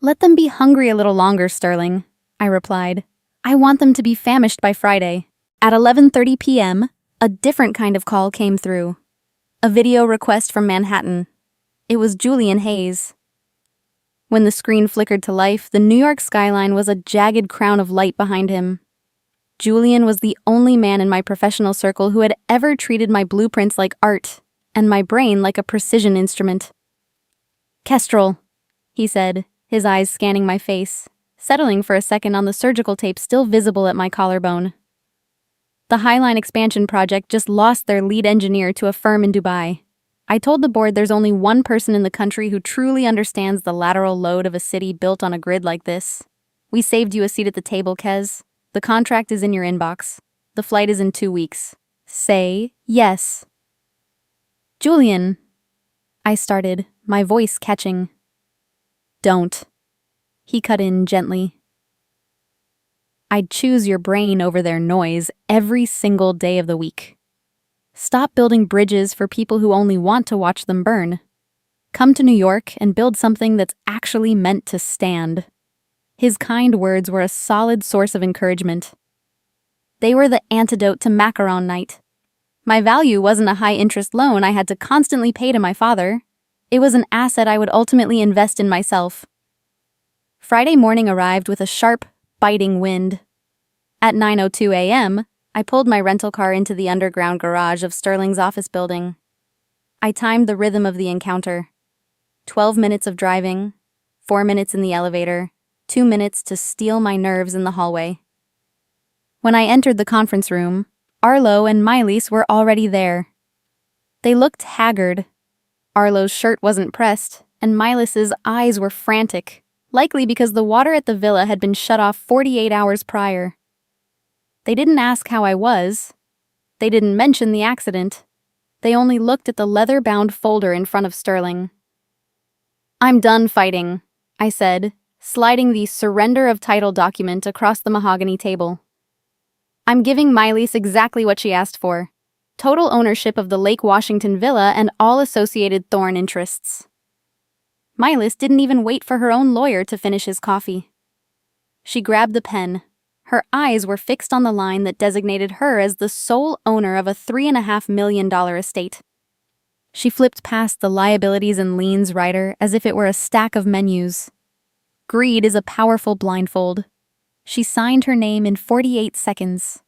"Let them be hungry a little longer, Sterling," I replied. "I want them to be famished by Friday." At 11:30 p.m., a different kind of call came through. A video request from Manhattan. It was Julian Hayes. When the screen flickered to life, the New York skyline was a jagged crown of light behind him. Julian was the only man in my professional circle who had ever treated my blueprints like art and my brain like a precision instrument. "Kestrel," he said, his eyes scanning my face, settling for a second on the surgical tape still visible at my collarbone. The Highline expansion project just lost their lead engineer to a firm in Dubai. I told the board there's only one person in the country who truly understands the lateral load of a city built on a grid like this. We saved you a seat at the table, Kez. The contract is in your inbox. The flight is in 2 weeks. Say yes. "Julian," I started, my voice catching. "Don't." He cut in gently. "I'd choose your brain over their noise every single day of the week. Stop building bridges for people who only want to watch them burn. Come to New York and build something that's actually meant to stand." His kind words were a solid source of encouragement. They were the antidote to macaron night. My value wasn't a high-interest loan I had to constantly pay to my father. It was an asset I would ultimately invest in myself. Friday morning arrived with a sharp, biting wind. At 9:02 a.m., I pulled my rental car into the underground garage of Sterling's office building. I timed the rhythm of the encounter. 12 minutes of driving, 4 minutes in the elevator, 2 minutes to steel my nerves in the hallway. When I entered the conference room, Arlo and Miley's were already there. They looked haggard. Arlo's shirt wasn't pressed, and Miley's eyes were frantic, likely because the water at the villa had been shut off 48 hours prior. They didn't ask how I was. They didn't mention the accident. They only looked at the leather-bound folder in front of Sterling. "I'm done fighting," I said, sliding the surrender of title document across the mahogany table. "I'm giving Miley's exactly what she asked for. Total ownership of the Lake Washington villa and all associated Thorne interests." Miley's didn't even wait for her own lawyer to finish his coffee. She grabbed the pen. Her eyes were fixed on the line that designated her as the sole owner of a $3.5 million estate. She flipped past the liabilities and liens rider as if it were a stack of menus. Greed is a powerful blindfold. She signed her name in 48 seconds.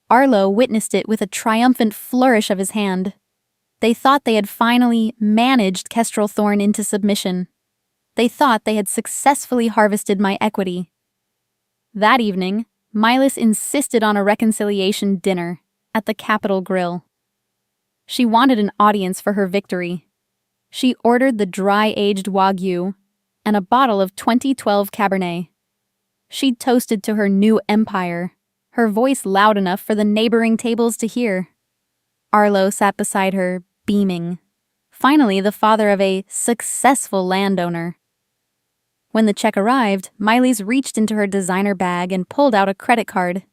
Arlo witnessed it with a triumphant flourish of his hand. They thought they had finally managed Kestrel Thorne into submission. They thought they had successfully harvested my equity. That evening, Miley's insisted on a reconciliation dinner at the Capitol Grill. She wanted an audience for her victory. She ordered the dry-aged Wagyu and a bottle of 2012 Cabernet. She toasted to her new empire, her voice loud enough for the neighboring tables to hear. Arlo sat beside her, beaming. Finally, the father of a successful landowner. When the check arrived, Miley's reached into her designer bag and pulled out a credit card.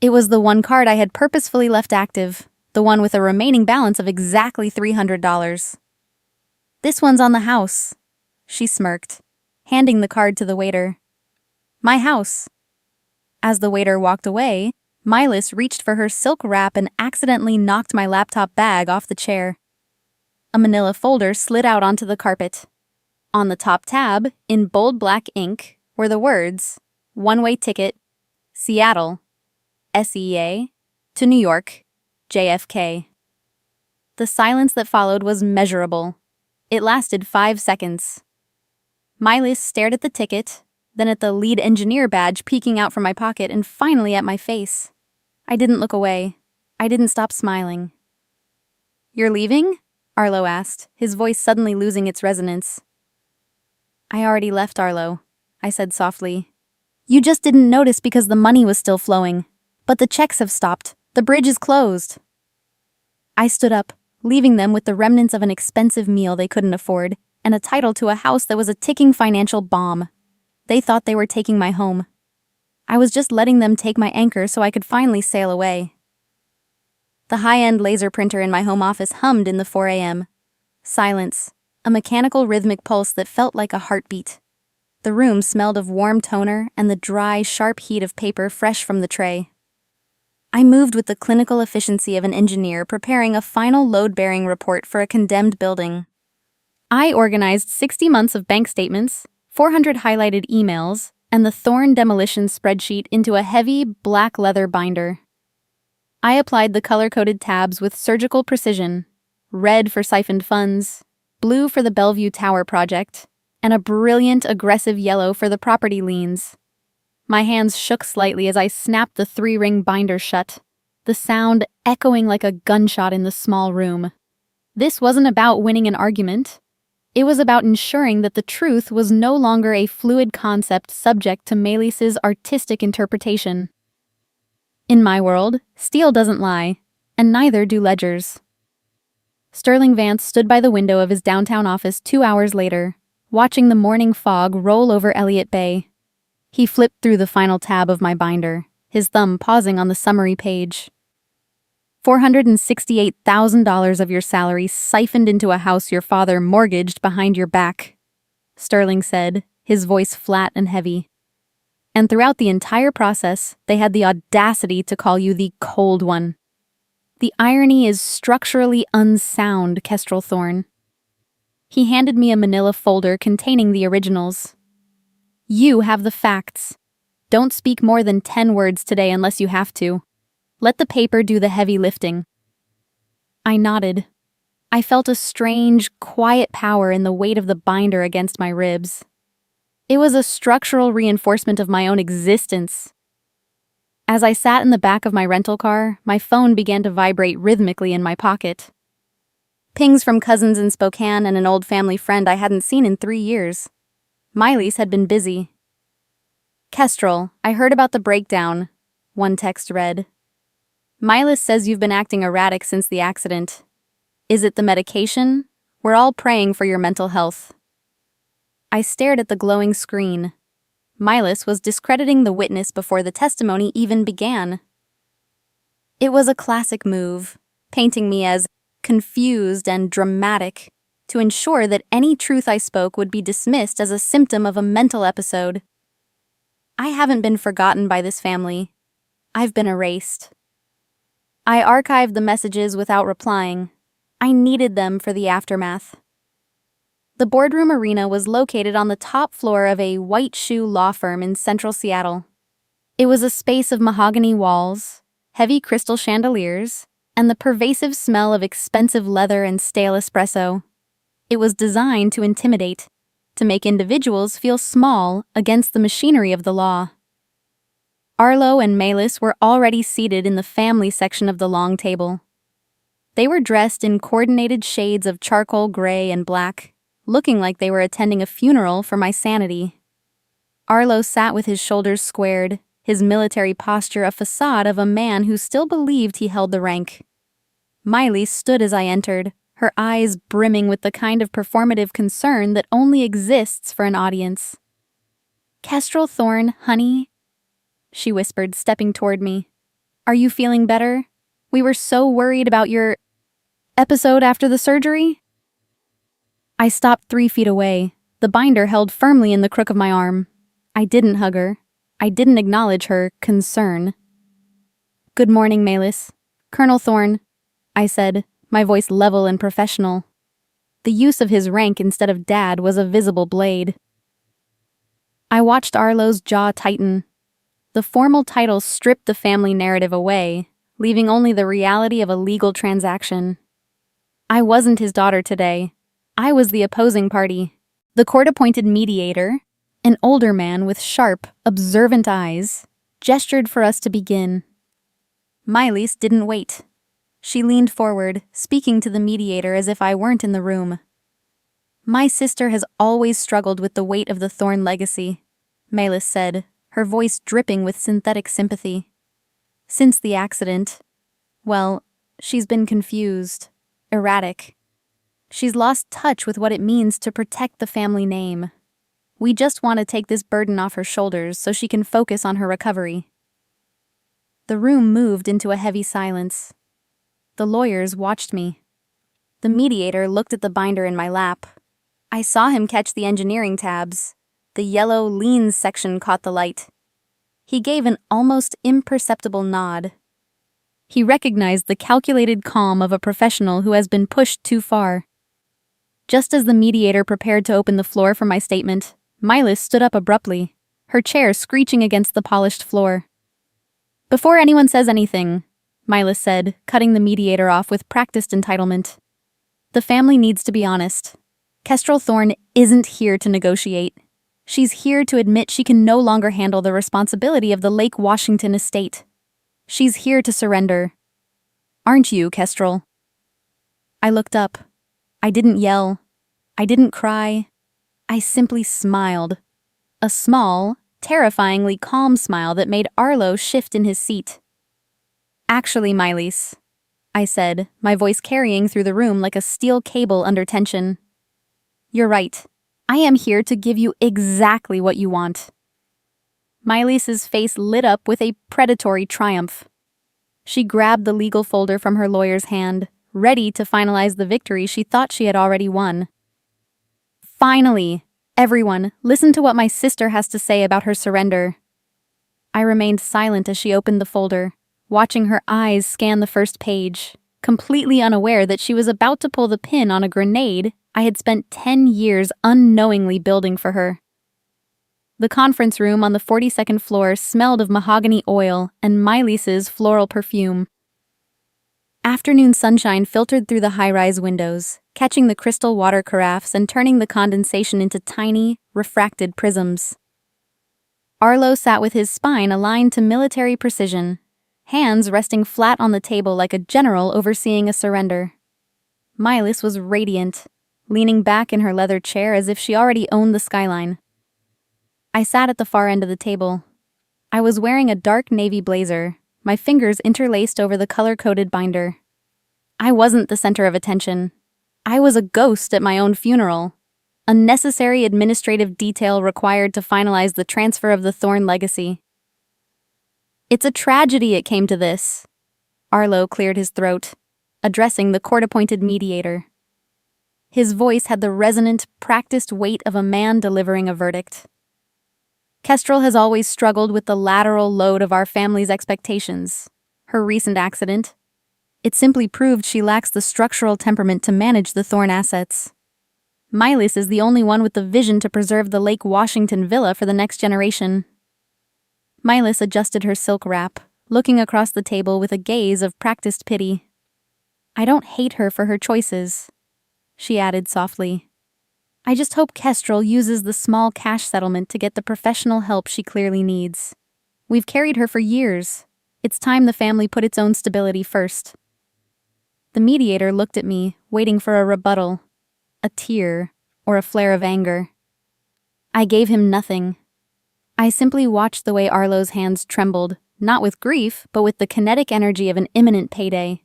It was the one card I had purposefully left active, the one with a remaining balance of exactly $300. "This one's on the house," she smirked, handing the card to the waiter. "My house." As the waiter walked away, Miley's reached for her silk wrap and accidentally knocked my laptop bag off the chair. A manila folder slid out onto the carpet. On the top tab, in bold black ink, were the words, "One-way ticket, Seattle, SEA, to New York, JFK." The silence that followed was measurable. It lasted 5 seconds. Miley's stared at the ticket, then at the lead engineer badge peeking out from my pocket, and finally at my face. I didn't look away. I didn't stop smiling. "You're leaving?" Arlo asked, his voice suddenly losing its resonance. "I already left, Arlo," I said softly. "You just didn't notice because the money was still flowing. But the checks have stopped. The bridge is closed." I stood up, leaving them with the remnants of an expensive meal they couldn't afford and a title to a house that was a ticking financial bomb. They thought they were taking my home. I was just letting them take my anchor so I could finally sail away. The high-end laser printer in my home office hummed in the 4 a.m. Silence, a mechanical rhythmic pulse that felt like a heartbeat. The room smelled of warm toner and the dry, sharp heat of paper fresh from the tray. I moved with the clinical efficiency of an engineer preparing a final load-bearing report for a condemned building. I organized 60 months of bank statements, 400 highlighted emails, and the Thorn demolition spreadsheet into a heavy, black leather binder. I applied the color-coded tabs with surgical precision: red for siphoned funds, blue for the Bellevue Tower project, and a brilliant, aggressive yellow for the property liens. My hands shook slightly as I snapped the 3-ring binder shut, the sound echoing like a gunshot in the small room. This wasn't about winning an argument. It was about ensuring that the truth was no longer a fluid concept subject to Melis's artistic interpretation. In my world, steel doesn't lie, and neither do ledgers. Sterling Vance stood by the window of his downtown office 2 hours later, watching the morning fog roll over Elliott Bay. He flipped through the final tab of my binder, his thumb pausing on the summary page. $468,000 of your salary siphoned into a house your father mortgaged behind your back, Sterling said, his voice flat and heavy. And throughout the entire process, they had the audacity to call you the cold one. The irony is structurally unsound, Kestrel Thorn. He handed me a manila folder containing the originals. You have the facts. Don't speak more than 10 words today unless you have to. Let the paper do the heavy lifting. I nodded. I felt a strange, quiet power in the weight of the binder against my ribs. It was a structural reinforcement of my own existence. As I sat in the back of my rental car, my phone began to vibrate rhythmically in my pocket. Pings from cousins in Spokane and an old family friend I hadn't seen in 3 years. Miley's had been busy. Kestrel, I heard about the breakdown, one text read. Milas says you've been acting erratic since the accident. Is it the medication? We're all praying for your mental health. I stared at the glowing screen. Milas was discrediting the witness before the testimony even began. It was a classic move, painting me as confused and dramatic, to ensure that any truth I spoke would be dismissed as a symptom of a mental episode. I haven't been forgotten by this family. I've been erased. I archived the messages without replying. I needed them for the aftermath. The boardroom arena was located on the top floor of a white shoe law firm in central Seattle. It was a space of mahogany walls, heavy crystal chandeliers, and the pervasive smell of expensive leather and stale espresso. It was designed to intimidate, to make individuals feel small against the machinery of the law. Arlo and Melis were already seated in the family section of the long table. They were dressed in coordinated shades of charcoal gray and black, looking like they were attending a funeral for my sanity. Arlo sat with his shoulders squared, his military posture a facade of a man who still believed he held the rank. Miley stood as I entered, her eyes brimming with the kind of performative concern that only exists for an audience. Kestrel Thorn, honey, she whispered, stepping toward me. Are you feeling better? We were so worried about your episode after the surgery. I stopped 3 feet away, the binder held firmly in the crook of my arm. I didn't hug her. I didn't acknowledge her concern. Good morning, Melis. Colonel Thorn, I said, my voice level and professional. The use of his rank instead of dad was a visible blade. I watched Arlo's jaw tighten. The formal title stripped the family narrative away, leaving only the reality of a legal transaction. I wasn't his daughter today. I was the opposing party, the court-appointed mediator. An older man with sharp, observant eyes gestured for us to begin. Miley's didn't wait. She leaned forward, speaking to the mediator as if I weren't in the room. My sister has always struggled with the weight of the Thorn legacy, Melis said, her voice dripping with synthetic sympathy. Since the accident, well, she's been confused, erratic. She's lost touch with what it means to protect the family name. We just want to take this burden off her shoulders so she can focus on her recovery. The room moved into a heavy silence. The lawyers watched me. The mediator looked at the binder in my lap. I saw him catch the engineering tabs. The yellow liens section caught the light. He gave an almost imperceptible nod. He recognized the calculated calm of a professional who has been pushed too far. Just as the mediator prepared to open the floor for my statement, Milis stood up abruptly, her chair screeching against the polished floor. "Before anyone says anything," Milis said, cutting the mediator off with practiced entitlement, "the family needs to be honest. Kestrel Thorne isn't here to negotiate. She's here to admit she can no longer handle the responsibility of the Lake Washington estate. She's here to surrender. Aren't you, Kestrel?" I looked up. I didn't yell. I didn't cry. I simply smiled. A small, terrifyingly calm smile that made Arlo shift in his seat. "Actually, Milis," I said, my voice carrying through the room like a steel cable under tension. "You're right. I am here to give you exactly what you want." Milis's face lit up with a predatory triumph. She grabbed the legal folder from her lawyer's hand, ready to finalize the victory she thought she had already won. "Finally! Everyone, listen to what my sister has to say about her surrender." I remained silent as she opened the folder, watching her eyes scan the first page, completely unaware that she was about to pull the pin on a grenade I had spent 10 years unknowingly building for her. The conference room on the 42nd floor smelled of mahogany oil and Milis's floral perfume. Afternoon sunshine filtered through the high-rise windows, catching the crystal water carafes and turning the condensation into tiny, refracted prisms. Arlo sat with his spine aligned to military precision, hands resting flat on the table like a general overseeing a surrender. Milis was radiant, leaning back in her leather chair as if she already owned the skyline. I sat at the far end of the table. I was wearing a dark navy blazer, my fingers interlaced over the color-coded binder. I wasn't the center of attention. I was a ghost at my own funeral, a necessary administrative detail required to finalize the transfer of the Thorne legacy. "It's a tragedy it came to this." Arlo cleared his throat, addressing the court-appointed mediator. His voice had the resonant, practiced weight of a man delivering a verdict. "Kestrel has always struggled with the lateral load of our family's expectations. Her recent accident, it simply proved she lacks the structural temperament to manage the Thorne assets. Milis is the only one with the vision to preserve the Lake Washington villa for the next generation." Milis adjusted her silk wrap, looking across the table with a gaze of practiced pity. "I don't hate her for her choices," she added softly. "I just hope Kestrel uses the small cash settlement to get the professional help she clearly needs. We've carried her for years. It's time the family put its own stability first." The mediator looked at me, waiting for a rebuttal, a tear, or a flare of anger. I gave him nothing. I simply watched the way Arlo's hands trembled, not with grief, but with the kinetic energy of an imminent payday.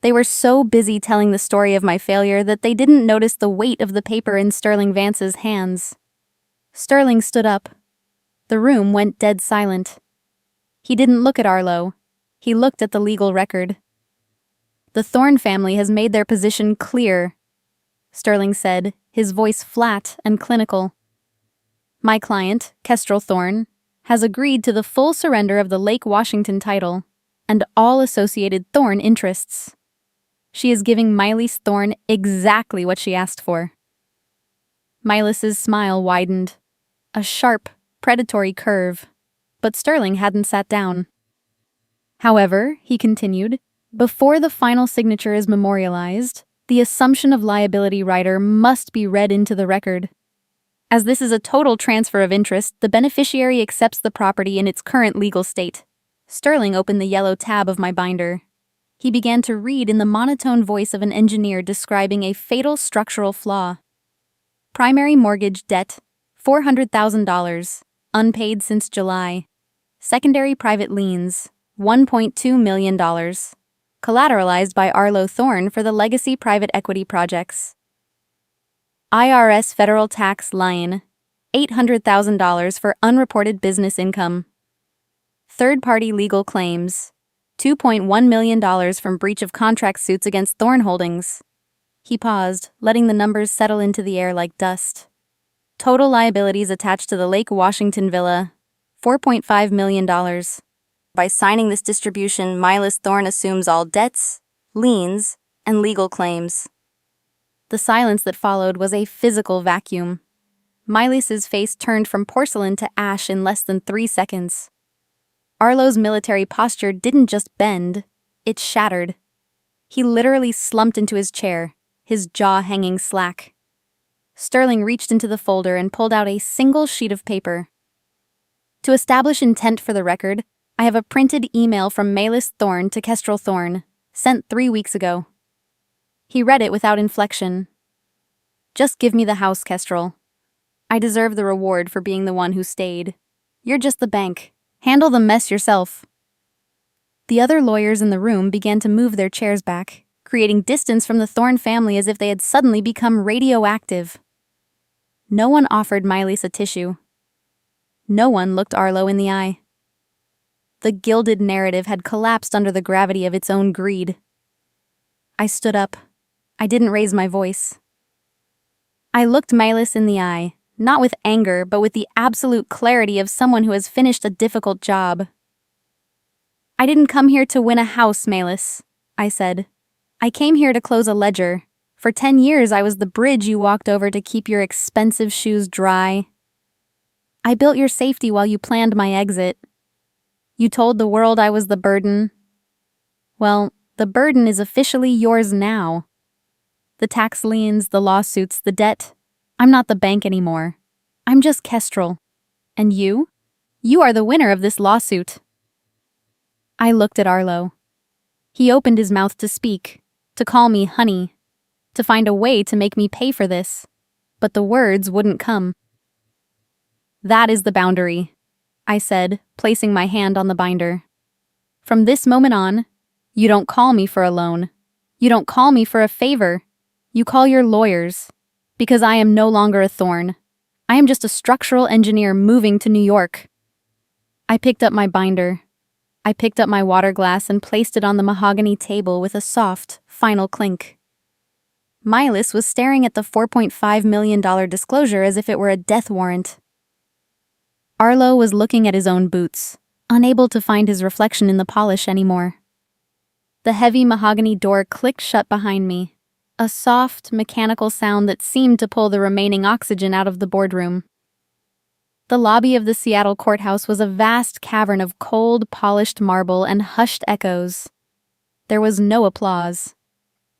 They were so busy telling the story of my failure that they didn't notice the weight of the paper in Sterling Vance's hands. Sterling stood up. The room went dead silent. He didn't look at Arlo. He looked at the legal record. "The Thorne family has made their position clear," Sterling said, his voice flat and clinical. "My client, Kestrel Thorne, has agreed to the full surrender of the Lake Washington title and all associated Thorne interests. She is giving Milis Thorne exactly what she asked for." Milis's smile widened, a sharp, predatory curve, but Sterling hadn't sat down. "However," he continued, "before the final signature is memorialized, the assumption of liability rider must be read into the record. As this is a total transfer of interest, the beneficiary accepts the property in its current legal state." Sterling opened the yellow tab of my binder. He began to read in the monotone voice of an engineer describing a fatal structural flaw. "Primary mortgage debt, $400,000, unpaid since July. Secondary private liens, $1.2 million, collateralized by Arlo Thorne for the legacy private equity projects. IRS federal tax line, $800,000 for unreported business income. Third-party legal claims, $2.1 million from breach of contract suits against Thorne Holdings." He paused, letting the numbers settle into the air like dust. "Total liabilities attached to the Lake Washington villa, $4.5 million. By signing this distribution, Milas Thorne assumes all debts, liens, and legal claims. The silence that followed was a physical vacuum. Milas's face turned from porcelain to ash in less than 3 seconds. Arlo's military posture didn't just bend, it shattered. He literally slumped into his chair, his jaw hanging slack. Sterling reached into the folder and pulled out a single sheet of paper. To establish intent for the record, I have a printed email from Milas Thorne to Kestrel Thorne, sent 3 weeks ago. He read it without inflection. Just give me the house, Kestrel. I deserve the reward for being the one who stayed. You're just the bank. Handle the mess yourself. The other lawyers in the room began to move their chairs back, creating distance from the Thorne family as if they had suddenly become radioactive. No one offered Milas a tissue. No one looked Arlo in the eye. The gilded narrative had collapsed under the gravity of its own greed. I stood up. I didn't raise my voice. I looked Milas in the eye, not with anger, but with the absolute clarity of someone who has finished a difficult job. I didn't come here to win a house, Milas, I said. I came here to close a ledger. For 10 years, I was the bridge you walked over to keep your expensive shoes dry. I built your safety while you planned my exit. You told the world I was the burden. Well, the burden is officially yours now. The tax liens, the lawsuits, the debt. I'm not the bank anymore. I'm just Kestrel. And you? You are the winner of this lawsuit. I looked at Arlo. He opened his mouth to speak, to call me honey, to find a way to make me pay for this, but the words wouldn't come. That is the boundary, I said, placing my hand on the binder. From this moment on, you don't call me for a loan. You don't call me for a favor. You call your lawyers, because I am no longer a Thorne. I am just a structural engineer moving to New York. I picked up my binder. I picked up my water glass and placed it on the mahogany table with a soft, final clink. Milas was staring at the $4.5 million disclosure as if it were a death warrant. Arlo was looking at his own boots, unable to find his reflection in the polish anymore. The heavy mahogany door clicked shut behind me, a soft, mechanical sound that seemed to pull the remaining oxygen out of the boardroom. The lobby of the Seattle courthouse was a vast cavern of cold, polished marble and hushed echoes. There was no applause.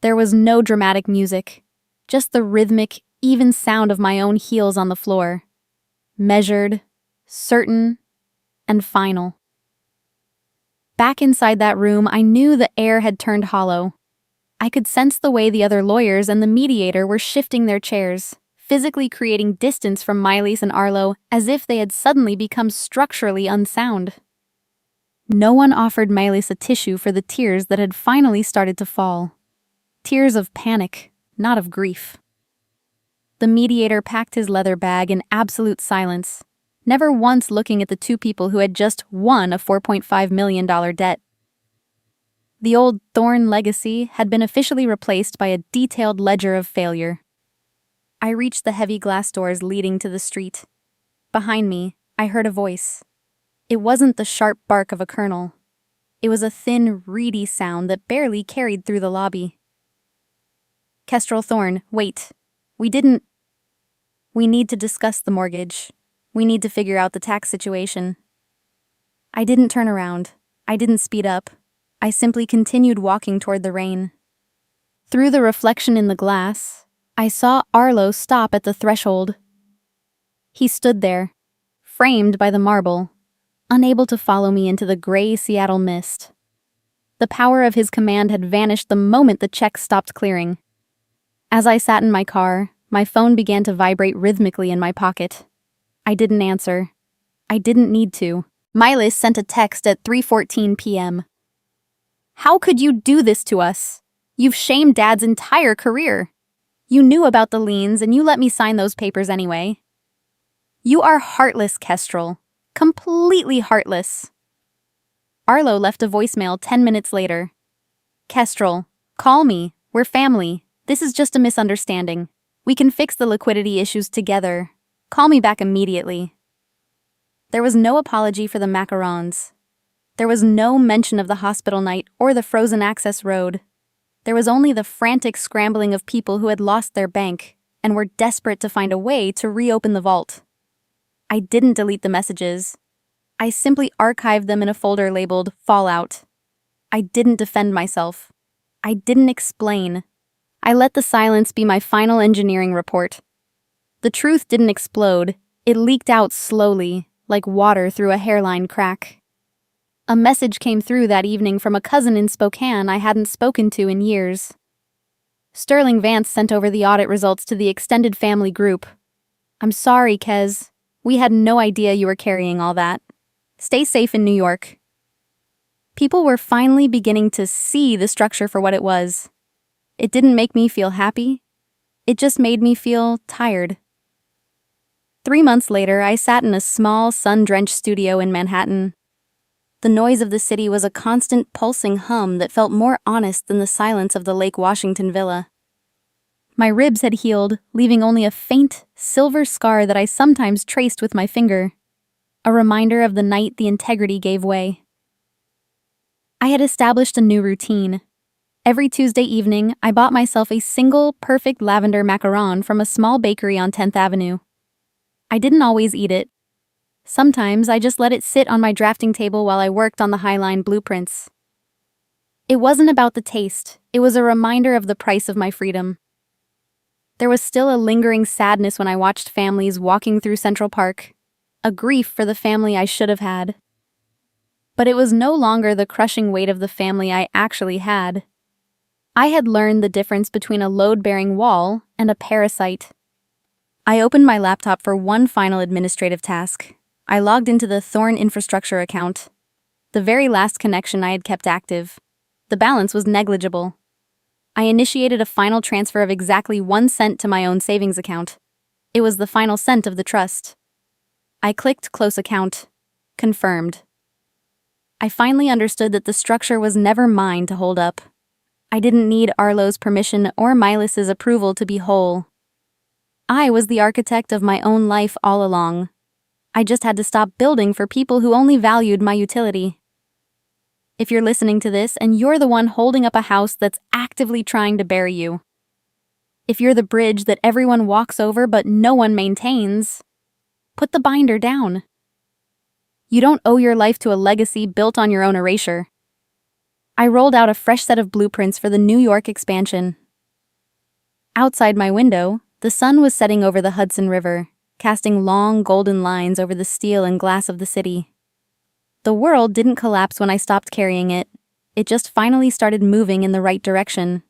There was no dramatic music, just the rhythmic, even sound of my own heels on the floor. Measured, certain, and final. Back inside that room, I knew the air had turned hollow. I could sense the way the other lawyers and the mediator were shifting their chairs, physically creating distance from Milas and Arlo as if they had suddenly become structurally unsound. No one offered Milas a tissue for the tears that had finally started to fall. Tears of panic, not of grief. The mediator packed his leather bag in absolute silence, never once looking at the two people who had just won a $4.5 million debt. The old Thorne legacy had been officially replaced by a detailed ledger of failure. I reached the heavy glass doors leading to the street. Behind me, I heard a voice. It wasn't the sharp bark of a colonel. It was a thin, reedy sound that barely carried through the lobby. Kestrel Thorne, wait. We need to discuss the mortgage. We need to figure out the tax situation. I didn't turn around. I didn't speed up. I simply continued walking toward the rain. Through the reflection in the glass, I saw Arlo stop at the threshold. He stood there, framed by the marble, unable to follow me into the gray Seattle mist. The power of his command had vanished the moment the check stopped clearing. As I sat in my car, my phone began to vibrate rhythmically in my pocket. I didn't answer. I didn't need to. Milas sent a text at 3:14 p.m. How could you do this to us? You've shamed Dad's entire career. You knew about the liens and you let me sign those papers anyway. You are heartless, Kestrel. Completely heartless. Arlo left a voicemail 10 minutes later. Kestrel, call me. We're family. This is just a misunderstanding. We can fix the liquidity issues together. Call me back immediately. There was no apology for the macarons. There was no mention of the hospital night or the frozen access road. There was only the frantic scrambling of people who had lost their bank and were desperate to find a way to reopen the vault. I didn't delete the messages. I simply archived them in a folder labeled Fallout. I didn't defend myself. I didn't explain. I let the silence be my final engineering report. The truth didn't explode. It leaked out slowly, like water through a hairline crack. A message came through that evening from a cousin in Spokane I hadn't spoken to in years. Sterling Vance sent over the audit results to the extended family group. "I'm sorry, Kez. We had no idea you were carrying all that. Stay safe in New York." People were finally beginning to see the structure for what it was. It didn't make me feel happy. It just made me feel tired. 3 months later, I sat in a small, sun-drenched studio in Manhattan. The noise of the city was a constant pulsing hum that felt more honest than the silence of the Lake Washington villa. My ribs had healed, leaving only a faint, silver scar that I sometimes traced with my finger, a reminder of the night the integrity gave way. I had established a new routine. Every Tuesday evening, I bought myself a single, perfect lavender macaron from a small bakery on 10th Avenue. I didn't always eat it. Sometimes I just let it sit on my drafting table while I worked on the Highline blueprints. It wasn't about the taste, it was a reminder of the price of my freedom. There was still a lingering sadness when I watched families walking through Central Park, a grief for the family I should have had. But it was no longer the crushing weight of the family I actually had. I had learned the difference between a load-bearing wall and a parasite. I opened my laptop for one final administrative task. I logged into the Thorn infrastructure account, the very last connection I had kept active. The balance was negligible. I initiated a final transfer of exactly 1 cent to my own savings account. It was the final cent of the trust. I clicked Close Account. Confirmed. I finally understood that the structure was never mine to hold up. I didn't need Arlo's permission or Milas's approval to be whole. I was the architect of my own life all along. I just had to stop building for people who only valued my utility. If you're listening to this and you're the one holding up a house that's actively trying to bury you, if you're the bridge that everyone walks over but no one maintains, put the binder down. You don't owe your life to a legacy built on your own erasure. I rolled out a fresh set of blueprints for the New York expansion. Outside my window, the sun was setting over the Hudson River, casting long golden lines over the steel and glass of the city. The world didn't collapse when I stopped carrying it. It just finally started moving in the right direction.